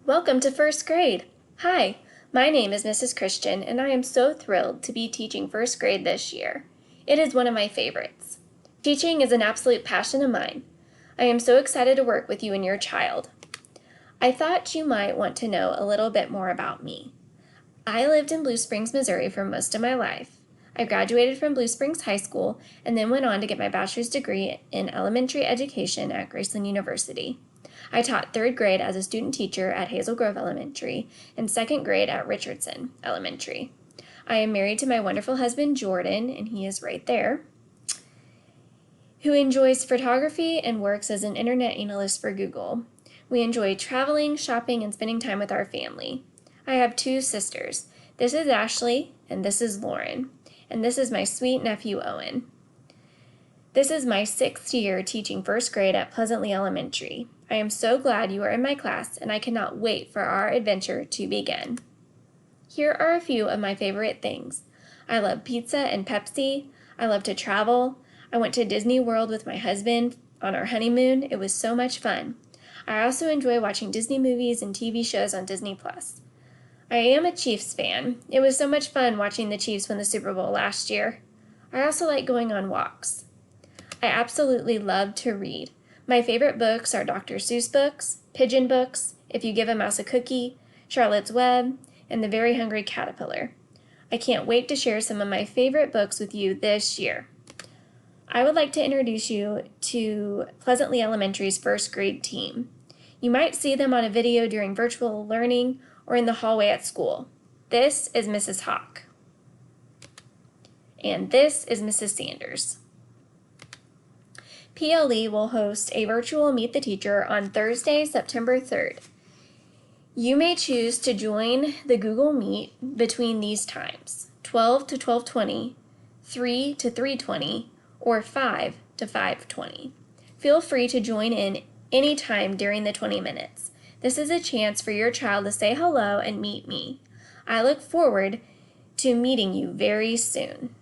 Welcome to first grade. Hi, my name is Mrs. Christian, and I am so thrilled to be teaching first grade this year. It is one of my favorites. Teaching is an absolute passion of mine. I am so excited to work with you and your child. I thought you might want to know a little bit more about me. I lived in Blue Springs, Missouri for most of my life. I graduated from Blue Springs High School and then went on to get my bachelor's degree in elementary education at Graceland University. I taught third grade as a student teacher at Hazel Grove Elementary and second grade at Richardson Elementary. I am married to my wonderful husband, Jordan, and he is right there, who enjoys photography and works as an internet analyst for Google. We enjoy traveling, shopping, and spending time with our family. I have two sisters. This is Ashley, and this is Lauren, and this is my sweet nephew, Owen. This is my 6th year teaching first grade at Pleasantly Elementary. I am so glad you are in my class, and I cannot wait for our adventure to begin. Here are a few of my favorite things. I love pizza and Pepsi. I love to travel. I went to Disney World with my husband on our honeymoon. It was so much fun. I also enjoy watching Disney movies and TV shows on Disney+. I am a Chiefs fan. It was so much fun watching the Chiefs win the Super Bowl last year. I also like going on walks. I absolutely love to read. My favorite books are Dr. Seuss books, Pigeon books, If You Give a Mouse a Cookie, Charlotte's Web, and The Very Hungry Caterpillar. I can't wait to share some of my favorite books with you this year. I would like to introduce you to Pleasantly Elementary's first grade team. You might see them on a video during virtual learning or in the hallway at school. This is Mrs. Hawk. And this is Mrs. Sanders. PLE will host a virtual Meet the Teacher on Thursday, September 3rd. You may choose to join the Google Meet between these times, 12 to 12:20, 3 to 3:20, or 5 to 5:20. Feel free to join in anytime during the 20 minutes. This is a chance for your child to say hello and meet me. I look forward to meeting you very soon.